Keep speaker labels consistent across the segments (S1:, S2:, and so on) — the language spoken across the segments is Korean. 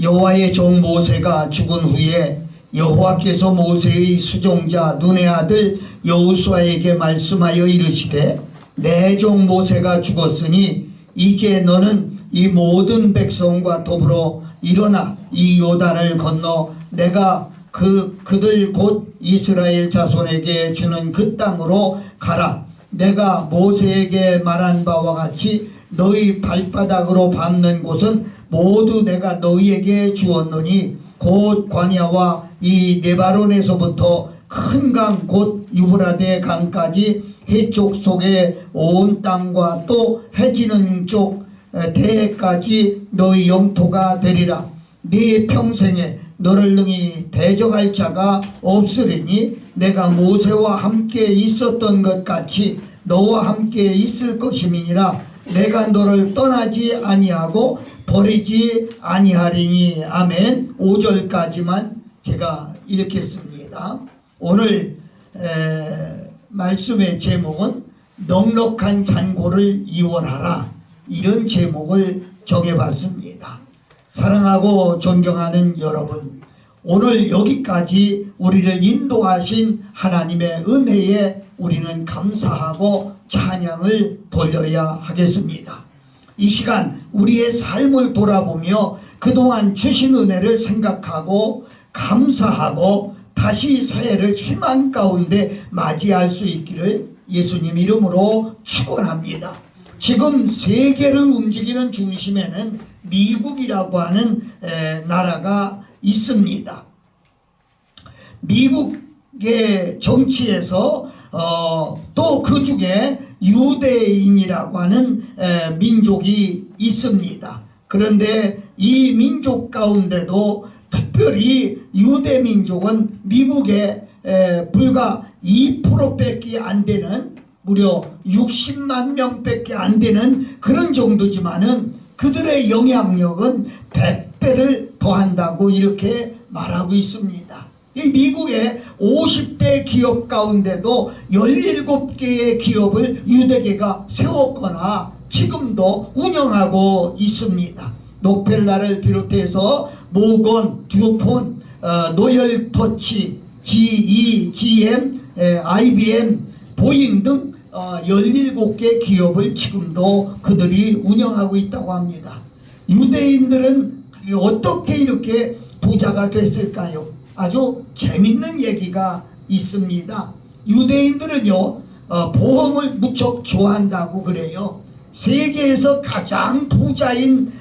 S1: 여호와의 종 모세가 죽은 후에 여호와께서 모세의 수종자 눈의 아들 여호수아에게 말씀하여 이르시되 내 종 모세가 죽었으니 이제 너는 이 모든 백성과 더불어 일어나 이 요단을 건너 내가 그들 곧 이스라엘 자손에게 주는 그 땅으로 가라. 내가 모세에게 말한 바와 같이 너희 발바닥으로 밟는 곳은 모두 내가 너희에게 주었노니 곧 광야와 이 네바론에서부터 큰 강 곧 유브라데 강까지 해쪽 속에 온 땅과 또 해지는 쪽 대해까지 너희 영토가 되리라. 네 평생에 너를 능히 대적할 자가 없으리니 내가 모세와 함께 있었던 것 같이 너와 함께 있을 것임이니라. 내가 너를 떠나지 아니하고 버리지 아니하리니. 아멘. 5절까지만 제가 읽겠습니다. 오늘 말씀의 제목은 넉넉한 잔고를 이원하라, 이런 제목을 정해봤습니다. 사랑하고 존경하는 여러분, 오늘 여기까지 우리를 인도하신 하나님의 은혜에 우리는 감사하고 찬양을 돌려야 하겠습니다. 이 시간 우리의 삶을 돌아보며 그동안 주신 은혜를 생각하고 감사하고 다시 새해를 희망 가운데 맞이할 수 있기를 예수님 이름으로 축원합니다. 지금 세계를 움직이는 중심에는 미국이라고 하는 나라가 있습니다. 미국의 정치에서 또 그 중에 유대인이라고 하는 민족이 있습니다. 그런데 이 민족 가운데도 특별히 유대 민족은 미국의 불과 2%밖에 안 되는, 무려 60만 명밖에 안 되는 그런 정도지만은 그들의 영향력은 100배를 더한다고 이렇게 말하고 있습니다. 이 미국의 50대 기업 가운데도 17개의 기업을 유대계가 세웠거나 지금도 운영하고 있습니다. 록펠러를 비롯해서 모건, 듀폰, 노열터치, GE, GM, IBM, 보잉 등 17개 기업을 지금도 그들이 운영하고 있다고 합니다. 유대인들은 어떻게 이렇게 부자가 됐을까요? 아주 재밌는 얘기가 있습니다. 유대인들은요, 보험을 무척 좋아한다고 그래요. 세계에서 가장 부자인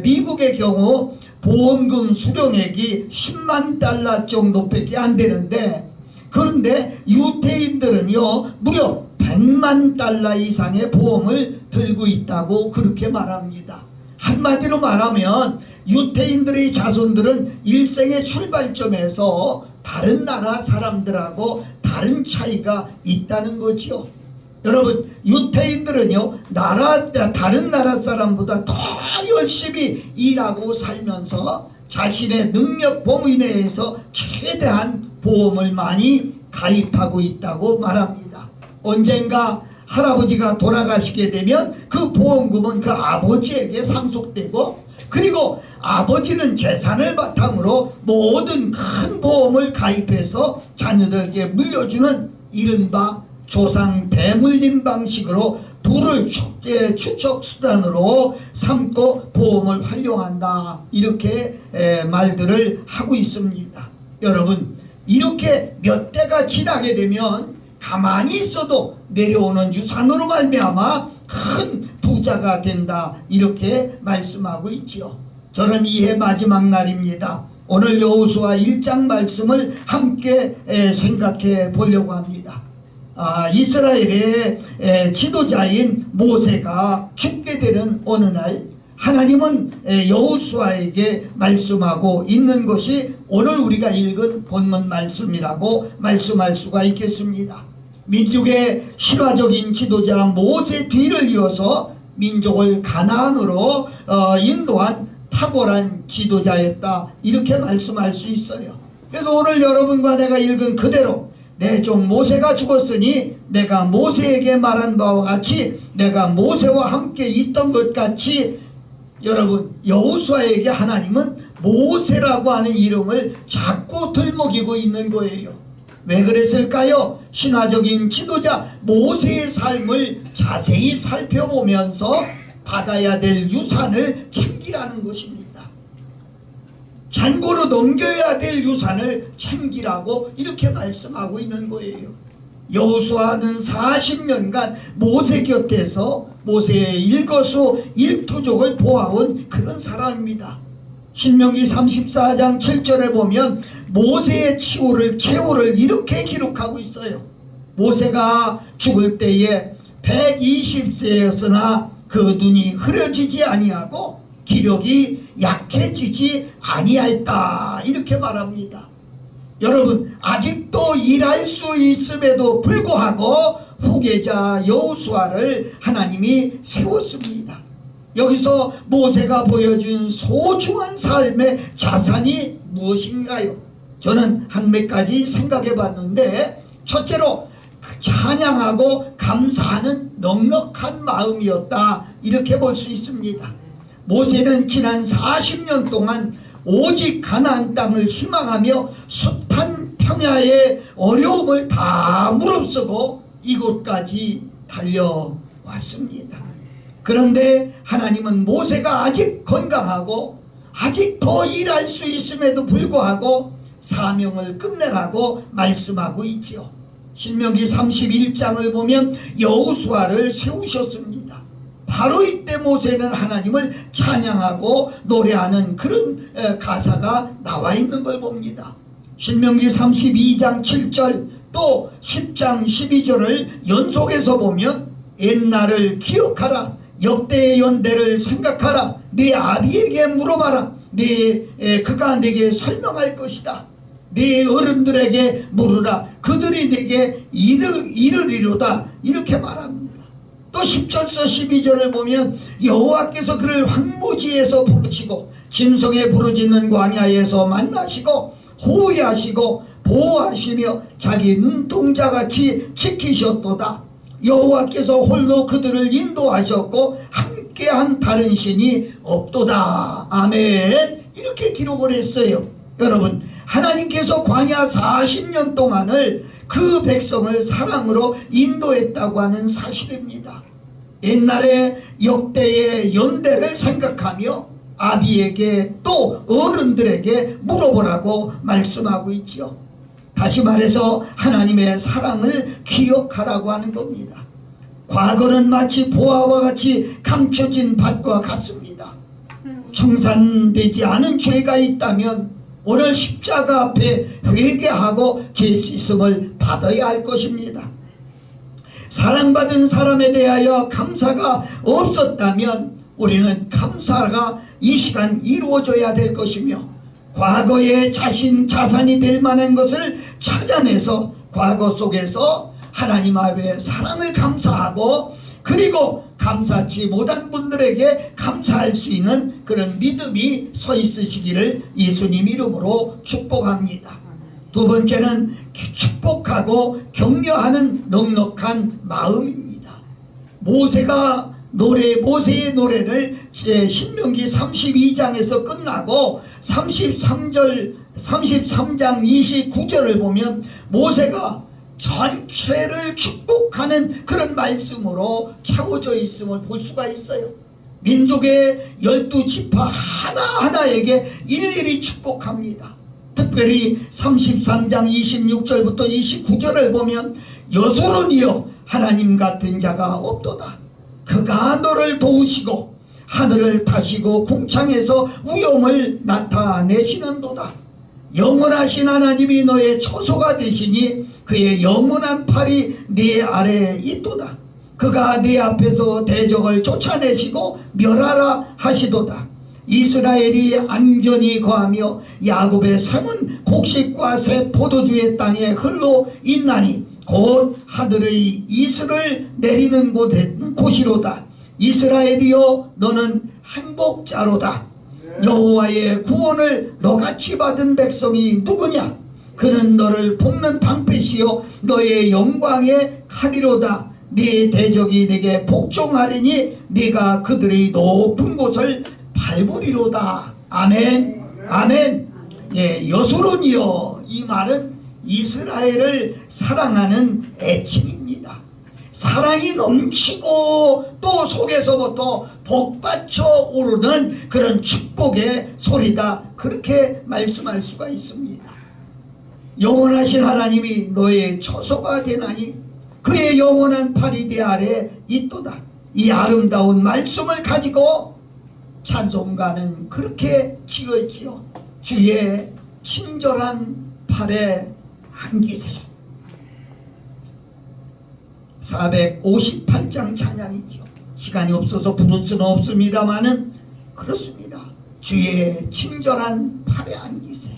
S1: 미국의 경우 보험금 수령액이 10만 달러 정도밖에 안 되는데, 그런데 유대인들은요 무려 100만 달러 이상의 보험을 들고 있다고 그렇게 말합니다. 한마디로 말하면 유대인들의 자손들은 일생의 출발점에서 다른 나라 사람들하고 다른 차이가 있다는 거지요. 여러분, 유대인들은요 다른 나라 사람보다 더 열심히 일하고 살면서 자신의 능력 범위 내에서 최대한 보험을 많이 가입하고 있다고 말합니다. 언젠가 할아버지가 돌아가시게 되면 그 보험금은 그 아버지에게 상속되고, 그리고 아버지는 재산을 바탕으로 모든 큰 보험을 가입해서 자녀들에게 물려주는 이른바 조상 배물림 방식으로 부를 추적 수단으로 삼고 보험을 활용한다, 이렇게 말들을 하고 있습니다. 여러분, 이렇게 몇 대가 지나게 되면 가만히 있어도 내려오는 유산으로 말미암아 큰 부자가 된다, 이렇게 말씀하고 있지요. 저는 이해 마지막 날입니다. 오늘 여호수아 1장 말씀을 함께 생각해 보려고 합니다. 이스라엘의 지도자인 모세가 죽게 되는 어느 날, 하나님은 여호수아에게 말씀하고 있는 것이 오늘 우리가 읽은 본문 말씀이라고 말씀할 수가 있겠습니다. 민족의 실화적인 지도자 모세 뒤를 이어서 민족을 가나안으로 인도한 탁월한 지도자였다, 이렇게 말씀할 수 있어요. 그래서 오늘 여러분과 내가 읽은 그대로 내 종 모세가 죽었으니 내가 모세에게 말한 바와 같이 내가 모세와 함께 있던 것 같이, 여러분, 여호수아에게 하나님은 모세라고 하는 이름을 자꾸 들먹이고 있는 거예요. 왜 그랬을까요? 신화적인 지도자 모세의 삶을 자세히 살펴보면서 받아야 될 유산을 챙기라는 것입니다. 잔고로 넘겨야 될 유산을 챙기라고 이렇게 말씀하고 있는 거예요. 여호수아는 40년간 모세 곁에서 모세의 일거수 일투족을 보아온 그런 사람입니다. 신명기 34장 7절에 보면 모세의 최후를 이렇게 기록하고 있어요. 모세가 죽을 때에 120세였으나 그 눈이 흐려지지 아니하고 기력이 약해지지 아니하였다, 이렇게 말합니다. 여러분, 아직도 일할 수 있음에도 불구하고 후계자 여호수아를 하나님이 세웠습니다. 여기서 모세가 보여준 소중한 삶의 자산이 무엇인가요? 저는 한 몇 가지 생각해 봤는데, 첫째로 찬양하고 감사하는 넉넉한 마음이었다, 이렇게 볼 수 있습니다. 모세는 지난 40년 동안 오직 가나안 땅을 희망하며 숱한 평야의 어려움을 다 무릅쓰고 이곳까지 달려왔습니다. 그런데 하나님은 모세가 아직 건강하고 아직 더 일할 수 있음에도 불구하고 사명을 끝내라고 말씀하고 있지요. 신명기 31장을 보면 여호수아를 세우셨습니다. 바로 이때 모세는 하나님을 찬양하고 노래하는 그런 가사가 나와 있는 걸 봅니다. 신명기 32장 7절 또 10장 12절을 연속해서 보면 옛날을 기억하라, 역대의 연대를 생각하라, 네 아비에게 물어봐라, 그가 내게 설명할 것이다, 네 어른들에게 물으라, 그들이 내게 이르리로다, 이렇게 말합니다. 또 10절서 12절을 보면 여호와께서 그를 황무지에서 부르시고 짐승의 부르짖는 광야에서 만나시고 호위하시고 보호하시며 자기 눈동자같이 지키셨도다. 여호와께서 홀로 그들을 인도하셨고 함께한 다른 신이 없도다. 아멘. 이렇게 기록을 했어요. 여러분, 하나님께서 광야 40년 동안을 그 백성을 사랑으로 인도했다고 하는 사실입니다. 옛날에 역대의 연대를 생각하며 아비에게 또 어른들에게 물어보라고 말씀하고 있죠. 다시 말해서 하나님의 사랑을 기억하라고 하는 겁니다. 과거는 마치 보아와 같이 감춰진 밭과 같습니다. 청산되지 않은 죄가 있다면 오늘 십자가 앞에 회개하고 죄 씻음을 받아야 할 것입니다. 사랑받은 사람에 대하여 감사가 없었다면 우리는 감사가 이 시간 이루어져야 될 것이며, 과거의 자산이 될 만한 것을 찾아내서 과거 속에서 하나님 앞에 사랑을 감사하고, 그리고 감사치 못한 분들에게 감사할 수 있는 그런 믿음이 서 있으시기를 예수님 이름으로 축복합니다. 두 번째는 축복하고 격려하는 넉넉한 마음입니다. 모세의 노래를 신명기 32장에서 끝나고 33장 29절을 보면 모세가 전체를 축복하는 그런 말씀으로 채워져 있음을 볼 수가 있어요. 민족의 12지파 하나하나에게 일일이 축복합니다. 특별히 33장 26절부터 29절을 보면 여소론이여 하나님 같은 자가 없도다. 그가 너를 도우시고 하늘을 타시고 궁창에서 위엄을 나타내시는도다. 영원하신 하나님이 너의 처소가 되시니 그의 영원한 팔이 네 아래에 있도다. 그가 네 앞에서 대적을 쫓아내시고 멸하라 하시도다. 이스라엘이 안전히 거하며 야곱의 삶은 곡식과 새 포도주의 땅에 흘러 있나니 곧 하늘의 이슬을 내리는 곳이로다. 이스라엘이여 너는 행복자로다. 여호와의 구원을 너같이 받은 백성이 누구냐? 그는 너를 볶는 방패시요 너의 영광의 칼이로다. 네 대적이 네게 복종하리니 네가 그들의 높은 곳을 밟으리로다. 아멘. 아멘. 예, 여소론이여, 이 말은 이스라엘을 사랑하는 애칭입니다. 사랑이 넘치고 또 속에서부터 복받쳐 오르는 그런 축복의 소리다, 그렇게 말씀할 수가 있습니다. 영원하신 하나님이 너의 처소가 되나니 그의 영원한 팔이 내 아래 있도다. 이 아름다운 말씀을 가지고 찬송가는 그렇게 지었지요. 주의 친절한 팔에 안기세. 458장 찬양이죠. 시간이 없어서 부를 수는 없습니다마는 그렇습니다. 주의 친절한 팔에 안기세.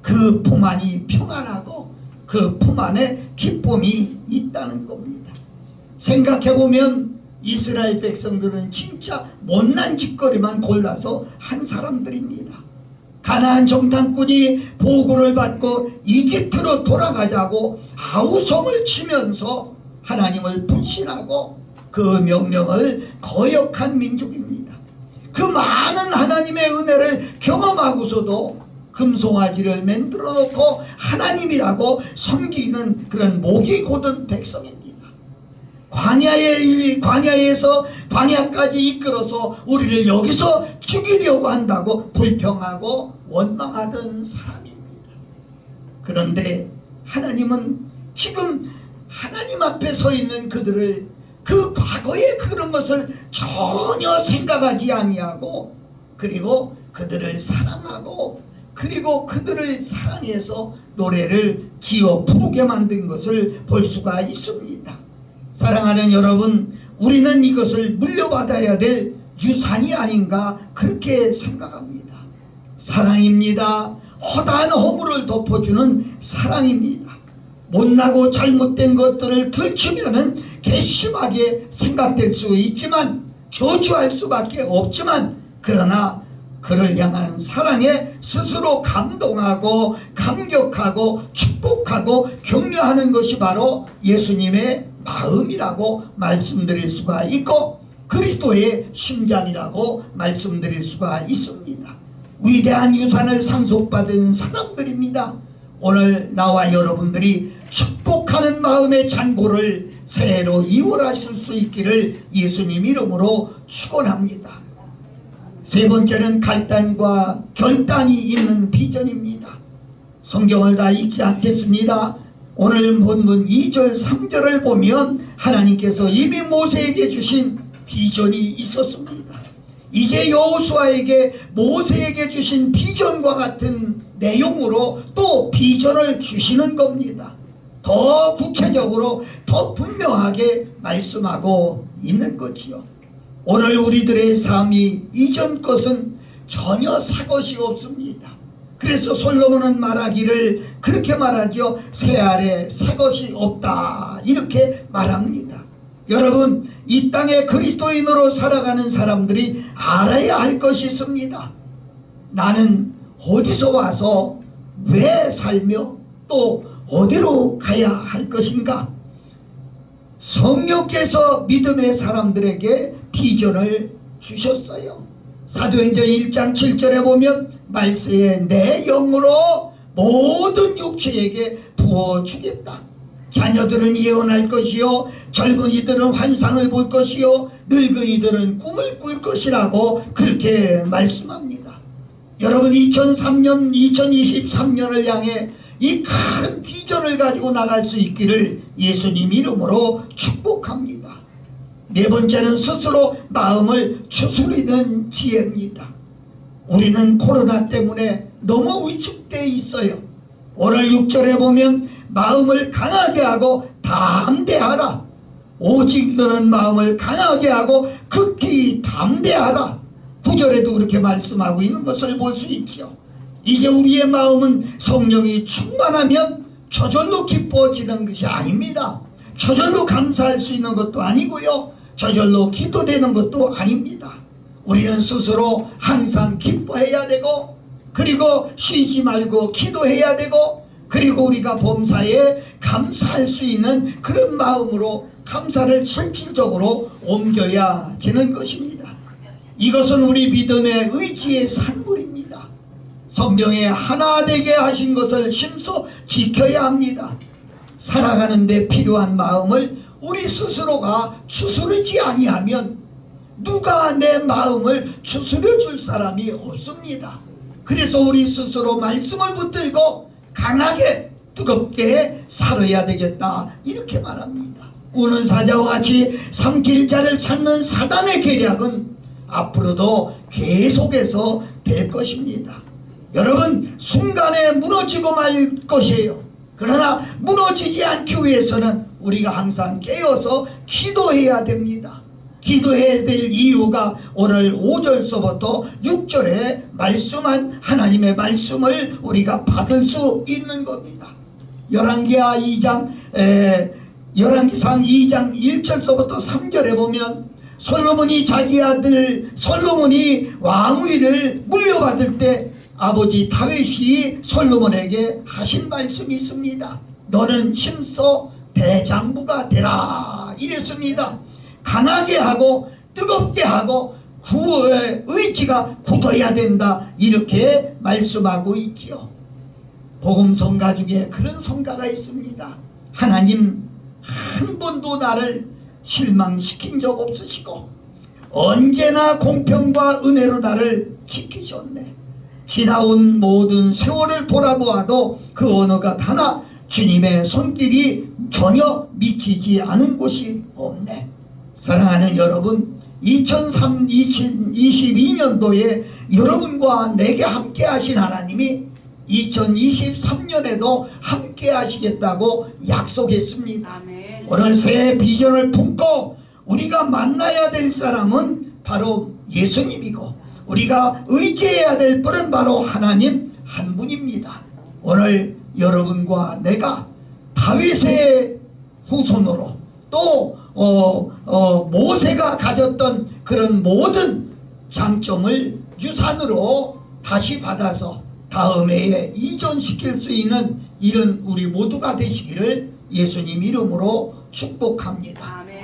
S1: 그 품 안이 평안하고 그 품 안에 기쁨이 있다는 겁니다. 생각해보면 이스라엘 백성들은 진짜 못난 짓거리만 골라서 한 사람들입니다. 가나안 정탐꾼이 보고를 받고 이집트로 돌아가자고 아우성을 치면서 하나님을 불신하고 그 명령을 거역한 민족입니다. 그 많은 하나님의 은혜를 경험하고서도 금송아지를 만들어 놓고 하나님이라고 섬기는 그런 목이 곧은 백성입니다. 광야에서 광야까지 이끌어서 우리를 여기서 죽이려고 한다고 불평하고 원망하던 사람입니다. 그런데 하나님은 지금 하나님 앞에 서 있는 그들을, 그 과거의 그런 것을 전혀 생각하지 아니하고, 그리고 그들을 사랑하고, 그리고 그들을 사랑해서 노래를 기어 부르게 만든 것을 볼 수가 있습니다. 사랑하는 여러분, 우리는 이것을 물려받아야 될 유산이 아닌가 그렇게 생각합니다. 사랑입니다. 허다한 허물을 덮어주는 사랑입니다. 못나고 잘못된 것들을 들추면은 괘씸하게 생각될 수 있지만, 저주할 수밖에 없지만, 그러나 그를 향한 사랑에 스스로 감동하고 감격하고 축복하고 격려하는 것이 바로 예수님의 마음이라고 말씀드릴 수가 있고, 그리스도의 심장이라고 말씀드릴 수가 있습니다. 위대한 유산을 상속받은 사람들입니다. 오늘 나와 여러분들이 축복하는 마음의 잔고를 새해로 이월하실 수 있기를 예수님 이름으로 축원합니다. 세 번째는 갈단과 결단이 있는 비전입니다. 성경을 다 읽지 않겠습니다. 오늘 본문 2절 3절을 보면 하나님께서 이미 모세에게 주신 비전이 있었습니다. 이제 여호수아에게 모세에게 주신 비전과 같은 내용으로 또 비전을 주시는 겁니다. 더 구체적으로 더 분명하게 말씀하고 있는 거지요. 오늘 우리들의 삶이 이전 것은 전혀 새 것이 없습니다. 그래서 솔로몬은 말하기를 그렇게 말하죠. 새 아래 새 것이 없다, 이렇게 말합니다. 여러분, 이 땅에 그리스도인으로 살아가는 사람들이 알아야 할 것이 있습니다. 나는 어디서 와서 왜 살며 또 어디로 가야 할 것인가? 성령께서 믿음의 사람들에게 비전을 주셨어요. 사도행전 1장 7절에 보면 말세에 내 영으로 모든 육체에게 부어주겠다. 자녀들은 예언할 것이요, 젊은이들은 환상을 볼 것이요, 늙은이들은 꿈을 꿀 것이라고 그렇게 말씀합니다. 여러분, 2023년을 향해 이 큰 비전을 가지고 나갈 수 있기를 예수님 이름으로 축복합니다. 네 번째는 스스로 마음을 추스리는 지혜입니다. 우리는 코로나 때문에 너무 위축되어 있어요. 오늘 6절에 보면 마음을 강하게 하고 담대하라. 오직 너는 마음을 강하게 하고 극히 담대하라. 9절에도 그렇게 말씀하고 있는 것을 볼 수 있죠. 이제 우리의 마음은 성령이 충만하면 저절로 기뻐지는 것이 아닙니다. 저절로 감사할 수 있는 것도 아니고요, 저절로 기도되는 것도 아닙니다. 우리는 스스로 항상 기뻐해야 되고, 그리고 쉬지 말고 기도해야 되고, 그리고 우리가 범사에 감사할 수 있는 그런 마음으로 감사를 실질적으로 옮겨야 되는 것입니다. 이것은 우리 믿음의 의지의 산물입니다. 성경에 하나 되게 하신 것을 심소 지켜야 합니다. 살아가는 데 필요한 마음을 우리 스스로가 추스르지 아니하면 누가 내 마음을 추스려 줄 사람이 없습니다. 그래서 우리 스스로 말씀을 붙들고 강하게 뜨겁게 살아야 되겠다, 이렇게 말합니다. 우는 사자와 같이 삼킬 자를 찾는 사단의 계략은 앞으로도 계속해서 될 것입니다. 여러분, 순간에 무너지고 말 것이에요. 그러나 무너지지 않기 위해서는 우리가 항상 깨어서 기도해야 됩니다. 기도해야 될 이유가 오늘 5절서부터 6절에 말씀한 하나님의 말씀을 우리가 받을 수 있는 겁니다. 열왕기상 2장 1절서부터 3절에 보면 솔로몬이 자기 아들 솔로몬이 왕위를 물려받을 때 아버지 다윗이 솔로몬에게 하신 말씀이 있습니다. 너는 힘써 대장부가 되라, 이랬습니다. 강하게 하고 뜨겁게 하고 구의 의지가 굳어야 된다, 이렇게 말씀하고 있지요. 복음성가 중에 그런 성가가 있습니다. 하나님 한 번도 나를 실망시킨 적 없으시고 언제나 공평과 은혜로 나를 지키셨네. 지나온 모든 세월을 돌아보아도 그 어느 것 하나 주님의 손길이 전혀 미치지 않은 곳이 없네. 사랑하는 여러분, 2022년도에 여러분과 내게 함께 하신 하나님이 2023년에도 함께 하시겠다고 약속했습니다.
S2: 아멘.
S1: 오늘 새 비전을 품고 우리가 만나야 될 사람은 바로 예수님이고, 우리가 의지해야 될 분은 바로 하나님 한 분입니다. 오늘 여러분과 내가 다윗의 후손으로 또 모세가 가졌던 그런 모든 장점을 유산으로 다시 받아서 다음 해에 이전시킬 수 있는 이런 우리 모두가 되시기를 예수님 이름으로 축복합니다.
S2: 아멘.